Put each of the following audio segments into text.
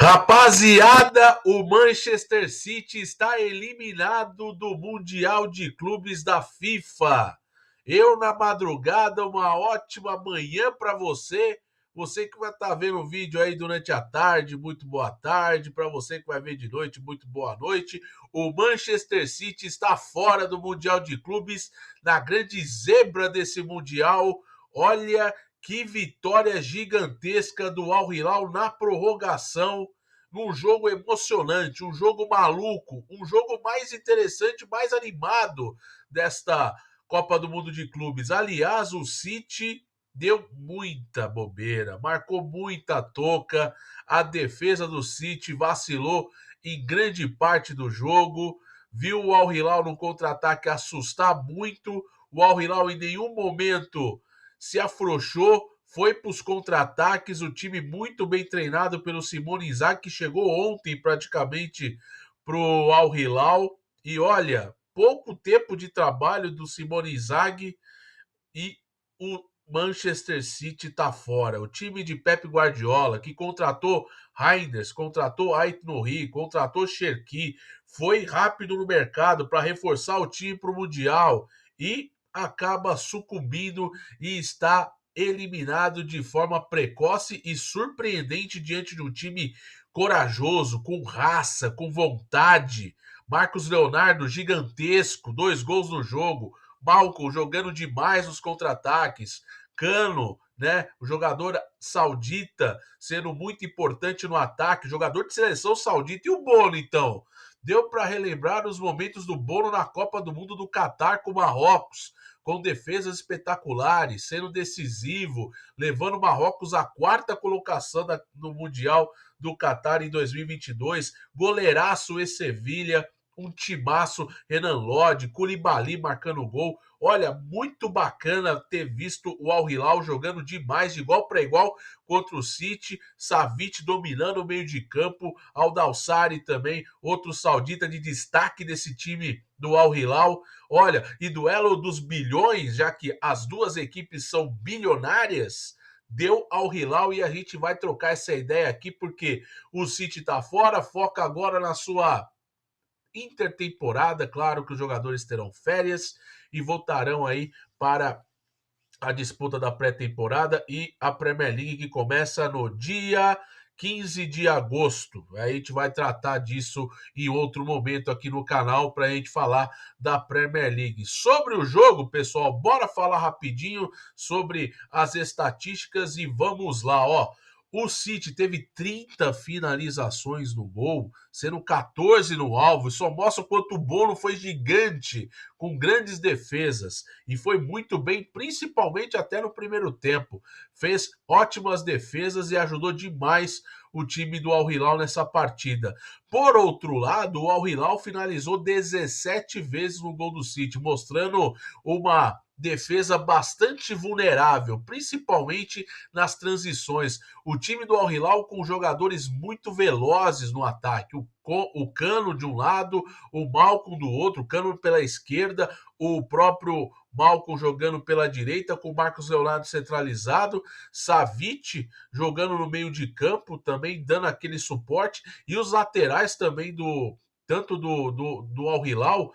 Rapaziada, o Manchester City está eliminado do Mundial de Clubes da FIFA. Eu na madrugada, uma ótima manhã para você. Você que vai estar vendo o vídeo aí durante a tarde, muito boa tarde. Para você que vai ver de noite, muito boa noite. O Manchester City está fora do Mundial de Clubes, na grande zebra desse Mundial. Olha que vitória gigantesca do Al Hilal na prorrogação, num jogo emocionante, um jogo maluco, um jogo mais interessante, mais animado desta Copa do Mundo de Clubes. Aliás, o City deu muita bobeira, marcou muita toca, a defesa do City vacilou em grande parte do jogo, viu o Al Hilal no contra-ataque assustar muito, o Al Hilal em nenhum momento se afrouxou, foi para os contra-ataques, o time muito bem treinado pelo Simone Inzaghi, que chegou ontem praticamente para o Al Hilal. E olha, pouco tempo de trabalho do Simone Inzaghi e o Manchester City está fora. O time de Pep Guardiola, que contratou Reinders, contratou Ait Nouri, contratou Cherki, foi rápido no mercado para reforçar o time para o Mundial e acaba sucumbindo e está eliminado de forma precoce e surpreendente diante de um time corajoso, com raça, com vontade. Marcos Leonardo, gigantesco, 2 gols no jogo. Malcolm jogando demais nos contra-ataques. Cano, né? O jogador saudita sendo muito importante no ataque. Jogador de seleção saudita. E o Bono, então? Deu para relembrar os momentos do Bono na Copa do Mundo do Catar com Marrocos, com defesas espetaculares, sendo decisivo, levando o Marrocos à 4ª colocação no Mundial do Catar em 2022. Goleiraço e Sevilha, um timaço, Renan Lodge, Koulibaly marcando gol. Olha, muito bacana ter visto o Al Hilal jogando demais, de igual para igual contra o City. Savic dominando o meio de campo, Al-Dawsari também, outro saudita de destaque desse time do Al Hilal. Olha, e duelo dos bilhões, já que as duas equipes são bilionárias, deu Al Hilal, e a gente vai trocar essa ideia aqui porque o City tá fora, foca agora na sua intertemporada. Claro que os jogadores terão férias e voltarão aí para a disputa da pré-temporada e a Premier League, que começa no dia 15 de agosto. A gente vai tratar disso em outro momento aqui no canal para a gente falar da Premier League. Sobre o jogo, pessoal, bora falar rapidinho sobre as estatísticas e vamos lá, ó. O City teve 30 finalizações no gol, sendo 14 no alvo. Só mostra o quanto o Bono foi gigante, com grandes defesas. E foi muito bem, principalmente até no primeiro tempo. Fez ótimas defesas e ajudou demais o time do Al Hilal nessa partida. Por outro lado, o Al Hilal finalizou 17 vezes no gol do City, mostrando uma defesa bastante vulnerável, principalmente nas transições. O time do Al Hilal com jogadores muito velozes no ataque. O Cano de um lado, o Malcolm do outro, o Cano pela esquerda, o próprio Malcolm jogando pela direita, com o Marcos Leonardo centralizado, Savic jogando no meio de campo, também dando aquele suporte, e os laterais também tanto do Al Hilal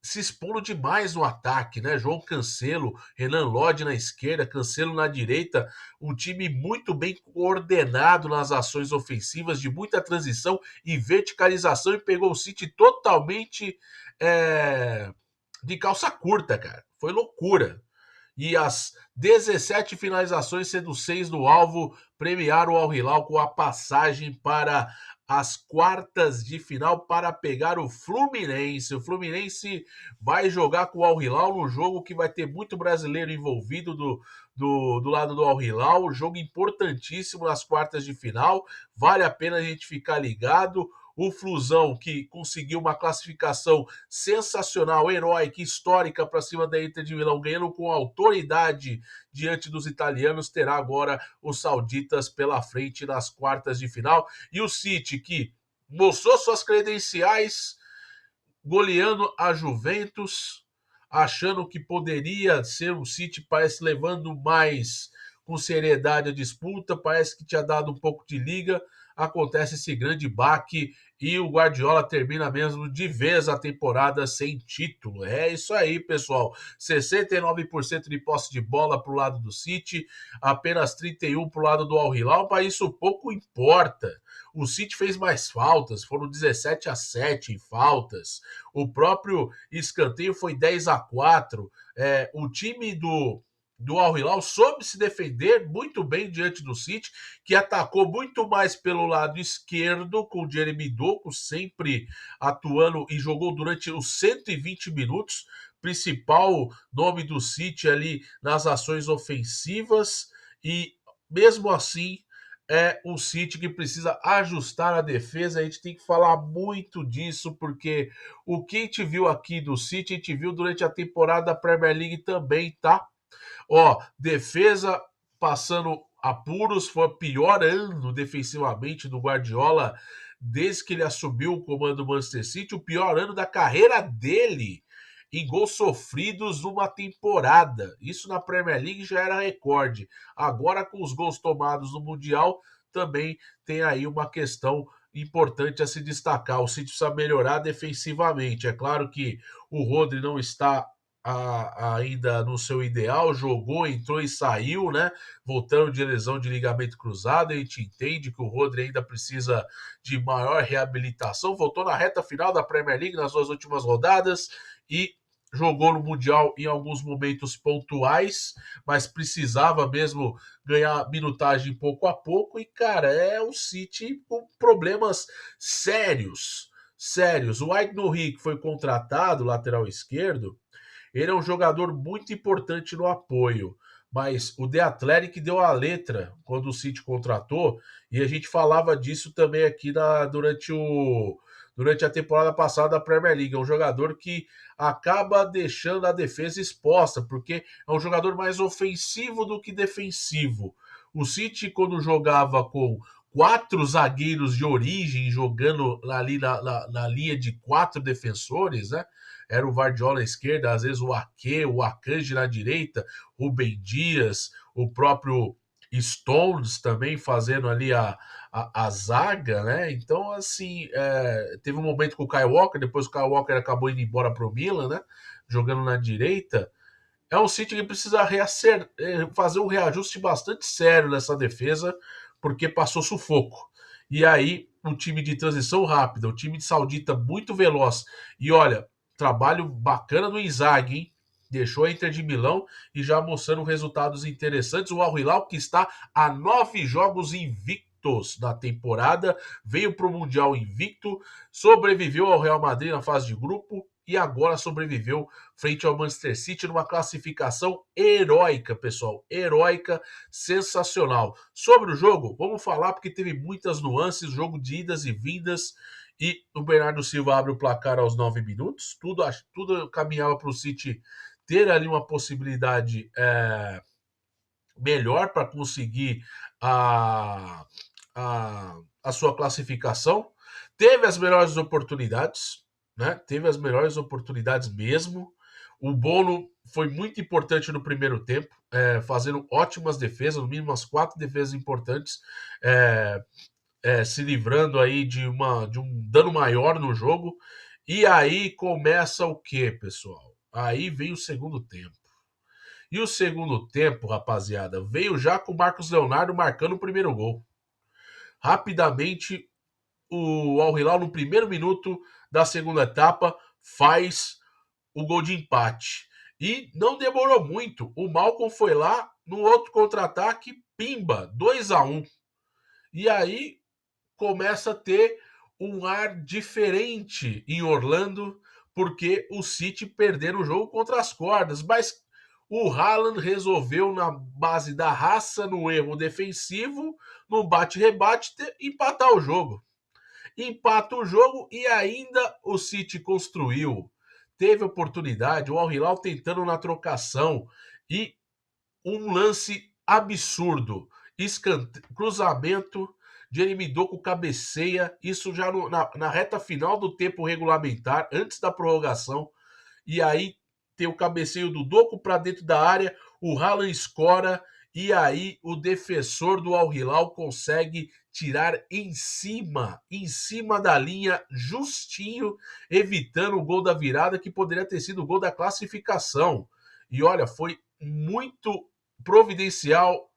se expondo demais no ataque, né? João Cancelo, Renan Lodge na esquerda, Cancelo na direita, um time muito bem coordenado nas ações ofensivas, de muita transição e verticalização, e pegou o City totalmente de calça curta, cara. Foi loucura. E as 17 finalizações, sendo 6 no alvo, premiaram o Al Hilal com a passagem para as quartas de final para pegar o Fluminense. O Fluminense vai jogar com o Al Hilal no jogo que vai ter muito brasileiro envolvido do lado do Al Hilal. Jogo importantíssimo nas quartas de final. Vale a pena a gente ficar ligado. O Flusão, que conseguiu uma classificação sensacional, heróica, histórica para cima da Inter de Milão, ganhando com autoridade diante dos italianos, terá agora os sauditas pela frente nas quartas de final. E o City, que mostrou suas credenciais goleando a Juventus, achando que poderia ser um City, parece levando mais com seriedade a disputa, parece que tinha dado um pouco de liga, acontece esse grande baque e o Guardiola termina mesmo de vez a temporada sem título. É isso aí, pessoal. 69% de posse de bola para o lado do City, apenas 31% para o lado do Al Hilal, mas isso pouco importa. O City fez mais faltas, foram 17-7 em faltas. O próprio escanteio foi 10-4. O time do Al Hilal soube se defender muito bem diante do City, que atacou muito mais pelo lado esquerdo, com o Jeremy Doku sempre atuando e jogou durante os 120 minutos, principal nome do City ali nas ações ofensivas, e mesmo assim é o City que precisa ajustar a defesa. A gente tem que falar muito disso, porque o que a gente viu aqui do City, a gente viu durante a temporada da Premier League também, tá? Defesa passando apuros, foi o pior ano defensivamente do Guardiola desde que ele assumiu o comando do Manchester City, o pior ano da carreira dele em gols sofridos numa temporada. Isso na Premier League já era recorde. Agora, com os gols tomados no Mundial, também tem aí uma questão importante a se destacar. O City precisa melhorar defensivamente. É claro que o Rodri não está ainda no seu ideal, jogou, entrou e saiu, né? Voltando de lesão de ligamento cruzado, a gente entende que o Rodri ainda precisa de maior reabilitação. Voltou na reta final da Premier League nas 2 últimas rodadas e jogou no Mundial em alguns momentos pontuais, mas precisava mesmo ganhar minutagem pouco a pouco. E, cara, é o City com problemas sérios. Sérios. O White Nouri, que foi contratado, lateral esquerdo, ele é um jogador muito importante no apoio, mas o The Athletic deu a letra quando o City contratou, e a gente falava disso também aqui durante a temporada passada da Premier League. É um jogador que acaba deixando a defesa exposta, porque é um jogador mais ofensivo do que defensivo. O City, quando jogava com 4 zagueiros de origem jogando ali na linha de 4 defensores, né? Era o Guardiola à esquerda, às vezes o Ake, o Akanji na direita, o Ben Dias, o próprio Stones também fazendo ali a zaga, né? Então, assim, teve um momento com o Kyle Walker, depois o Kyle Walker acabou indo embora pro Milan, né? Jogando na direita. É um City que precisa fazer um reajuste bastante sério nessa defesa, porque passou sufoco. E aí, um time de transição rápida, um time de saudita muito veloz. E olha, trabalho bacana do Inzaghi, hein? Deixou a Inter de Milão e já mostrando resultados interessantes. O Al Hilal, que está a 9 jogos invictos na temporada, veio para o Mundial invicto, sobreviveu ao Real Madrid na fase de grupo e agora sobreviveu frente ao Manchester City numa classificação heróica, pessoal. Heróica, sensacional. Sobre o jogo, vamos falar porque teve muitas nuances, jogo de idas e vindas. E o Bernardo Silva abre o placar aos 9 minutos. Tudo caminhava para o City ter ali uma possibilidade melhor para conseguir a sua classificação. Teve as melhores oportunidades, né? Teve as melhores oportunidades mesmo. O Bono foi muito importante no primeiro tempo, fazendo ótimas defesas, no mínimo umas 4 defesas importantes, se livrando aí de um dano maior no jogo. E aí começa o que, pessoal? Aí vem o segundo tempo. E o segundo tempo, rapaziada, veio já com o Marcos Leonardo marcando o primeiro gol. Rapidamente, o Al Hilal, no primeiro minuto da segunda etapa, faz o gol de empate. E não demorou muito. O Malcolm foi lá, no outro contra-ataque, pimba, 2-1. E aí começa a ter um ar diferente em Orlando, porque o City perderam o jogo contra as cordas. Mas o Haaland resolveu, na base da raça, no erro defensivo, no bate-rebate, empatar o jogo. Empata o jogo e ainda o City construiu. Teve oportunidade, o Al Hilal tentando na trocação e um lance absurdo. Cruzamento, Jeremy Doku cabeceia, isso já na reta final do tempo regulamentar, antes da prorrogação. E aí tem o cabeceio do Doku para dentro da área, o Haaland escora e aí o defensor do Al Hilal consegue tirar em cima da linha, justinho, evitando o gol da virada, que poderia ter sido o gol da classificação. E olha, foi muito providencial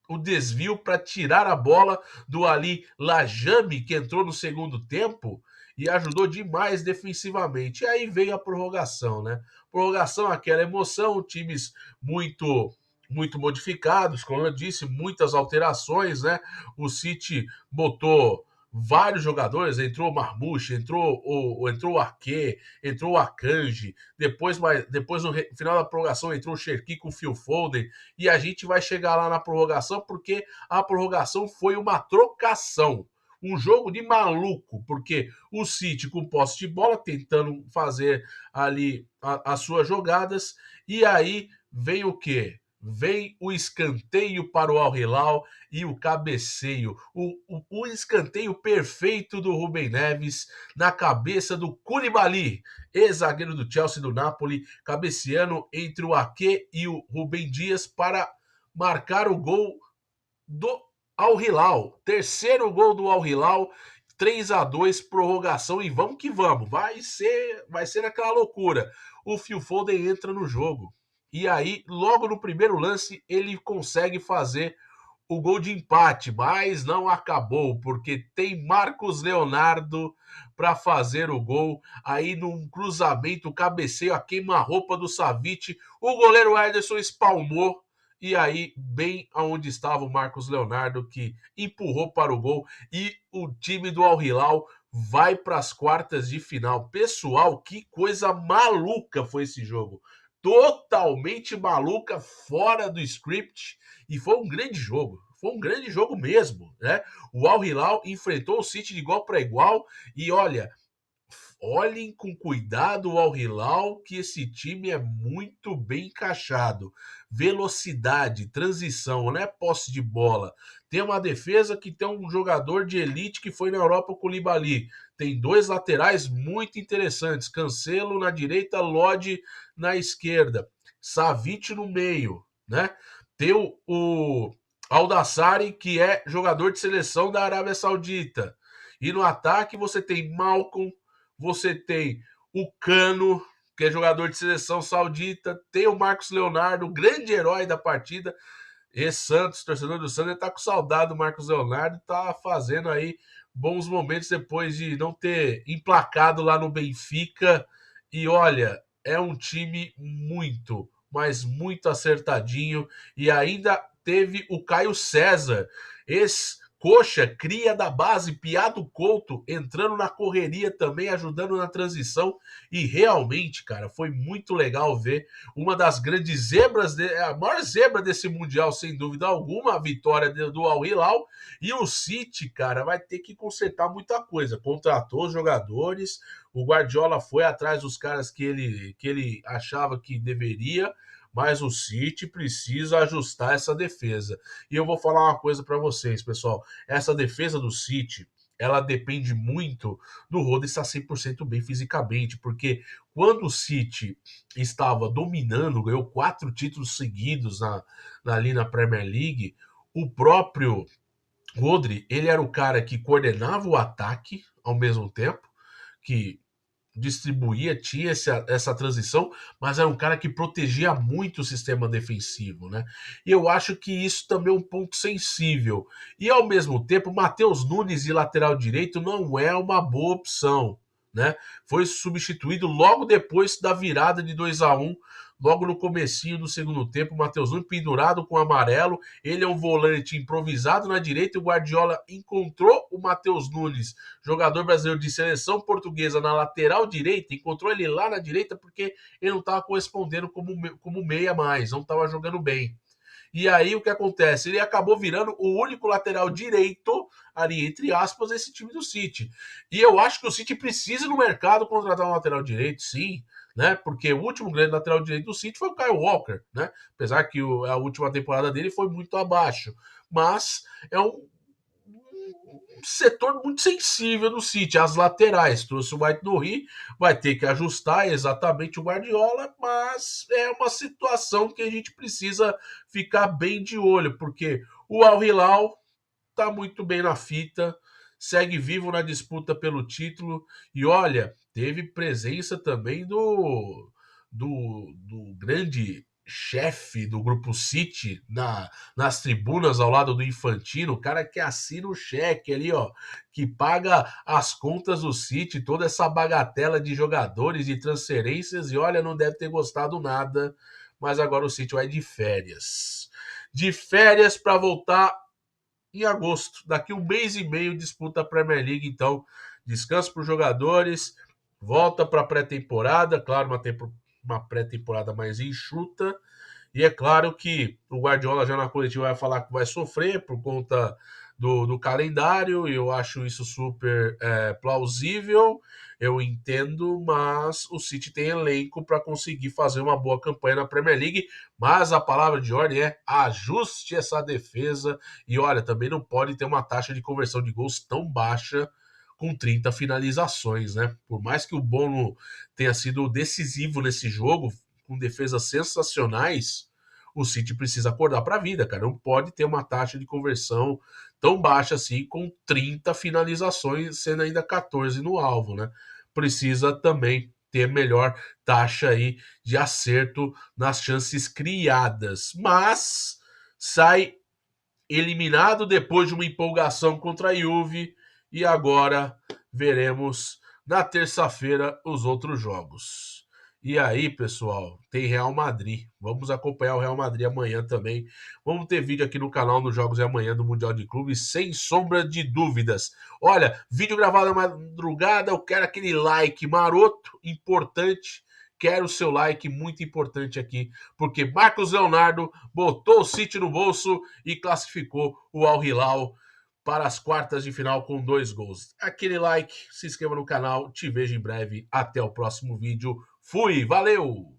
o desvio para tirar a bola do Ali Lajami, que entrou no segundo tempo e ajudou demais defensivamente. E aí veio a prorrogação, né? Prorrogação, aquela emoção, times muito modificados, como eu disse, muitas alterações, né? O City botou vários jogadores, entrou o Marmouche, entrou o Ake, entrou o Akanji, depois no final da prorrogação entrou o Cherki com o Phil Foden, e a gente vai chegar lá na prorrogação, porque a prorrogação foi uma trocação, um jogo de maluco, porque o City com posse de bola, tentando fazer ali as suas jogadas, e aí vem o quê? Vem o escanteio para o Al Hilal e o cabeceio. O escanteio perfeito do Rubem Neves na cabeça do Koulibaly, ex-zagueiro do Chelsea do Napoli, cabeceando entre o Ake e o Rubem Dias para marcar o gol do Al Hilal. Terceiro gol do Al Hilal, 3-2, prorrogação, e vamos que vamos. Vai ser aquela loucura. O Phil Foden entra no jogo. E aí, logo no primeiro lance, ele consegue fazer o gol de empate, mas não acabou, porque tem Marcos Leonardo para fazer o gol. Aí, num cruzamento, cabeceio, a queima-roupa do Savic, o goleiro Ederson espalmou. E aí, bem aonde estava o Marcos Leonardo, que empurrou para o gol, e o time do Al Hilal vai para as quartas de final. Pessoal, que coisa maluca foi esse jogo. Totalmente maluca, fora do script, e foi um grande jogo. Foi um grande jogo mesmo, né? O Al Hilal enfrentou o City de igual para igual, e olhem com cuidado o Al Hilal, que esse time é muito bem encaixado. Velocidade, transição, não é posse de bola. Tem uma defesa que tem um jogador de elite que foi na Europa, o Koulibaly. Tem dois laterais muito interessantes, Cancelo na direita, Lodi na esquerda. Savic no meio, né? Tem o Aldassari, que é jogador de seleção da Arábia Saudita. E no ataque você tem Malcolm, você tem o Cano, que é jogador de seleção saudita, tem o Marcos Leonardo, o grande herói da partida. E Santos, torcedor do Santos, tá com saudade do Marcos Leonardo, tá fazendo aí bons momentos depois de não ter emplacado lá no Benfica. E olha, é um time muito, mas muito acertadinho. E ainda teve o Caio César, ex-coxa, cria da base, Piado Couto, entrando na correria também, ajudando na transição. E realmente, cara, foi muito legal ver uma das grandes zebras, a maior zebra desse Mundial, sem dúvida alguma, a vitória do Al Hilal. E o City, cara, vai ter que consertar muita coisa. Contratou os jogadores, o Guardiola foi atrás dos caras que ele achava que deveria, mas o City precisa ajustar essa defesa. E eu vou falar uma coisa para vocês, pessoal. Essa defesa do City, ela depende muito do Rodri estar 100% bem fisicamente, porque quando o City estava dominando, ganhou 4 títulos seguidos ali na Premier League, o próprio Rodri, ele era o cara que coordenava o ataque ao mesmo tempo, que distribuía, tinha essa transição, mas era um cara que protegia muito o sistema defensivo, né? E eu acho que isso também é um ponto sensível. E ao mesmo tempo, Matheus Nunes de lateral direito não é uma boa opção, né? Foi substituído logo depois da virada de 2-1, logo no comecinho do segundo tempo, o Matheus Nunes pendurado com amarelo, ele é um volante improvisado na direita, e o Guardiola encontrou o Matheus Nunes, jogador brasileiro de seleção portuguesa, na lateral direita, encontrou ele lá na direita porque ele não estava correspondendo como meia mais, não estava jogando bem. E aí o que acontece? Ele acabou virando o único lateral direito, ali entre aspas, desse time do City. E eu acho que o City precisa no mercado contratar um lateral direito, sim, né? Porque o último grande lateral direito do City foi o Kyle Walker, né? Apesar que a última temporada dele foi muito abaixo. Mas é um setor muito sensível no City, as laterais. Trouxe o White Nouri, vai ter que ajustar exatamente o Guardiola, mas é uma situação que a gente precisa ficar bem de olho, porque o Al Hilal tá muito bem na fita, segue vivo na disputa pelo título e olha, teve presença também do grande chefe do grupo City nas tribunas ao lado do Infantino, o cara que assina o cheque ali, ó, que paga as contas do City, toda essa bagatela de jogadores e transferências e olha, não deve ter gostado nada, mas agora o City vai de férias. De férias para voltar em agosto. Daqui um mês e meio disputa a Premier League, então descanso para os jogadores, volta para a pré-temporada, claro, uma pré-temporada mais enxuta. E é claro que o Guardiola já na coletiva vai falar que vai sofrer por conta do calendário, e eu acho isso super plausível, eu entendo, mas o City tem elenco para conseguir fazer uma boa campanha na Premier League, mas a palavra de ordem é ajuste essa defesa, e olha, também não pode ter uma taxa de conversão de gols tão baixa com 30 finalizações, né? Por mais que o Bono tenha sido decisivo nesse jogo, com defesas sensacionais, o City precisa acordar para a vida, cara. Não pode ter uma taxa de conversão tão baixa assim, com 30 finalizações, sendo ainda 14 no alvo, né? Precisa também ter melhor taxa aí de acerto nas chances criadas. Mas sai eliminado depois de uma empolgação contra a Juve e agora veremos na terça-feira os outros jogos. E aí, pessoal, tem Real Madrid. Vamos acompanhar o Real Madrid amanhã também. Vamos ter vídeo aqui no canal nos Jogos de Amanhã do Mundial de Clubes, sem sombra de dúvidas. Olha, vídeo gravado na madrugada, eu quero aquele like maroto, importante. Quero o seu like, muito importante aqui, porque Marcos Leonardo botou o City no bolso e classificou o Al Hilal para as quartas de final com 2 gols. Aquele like, se inscreva no canal, te vejo em breve. Até o próximo vídeo. Fui, valeu!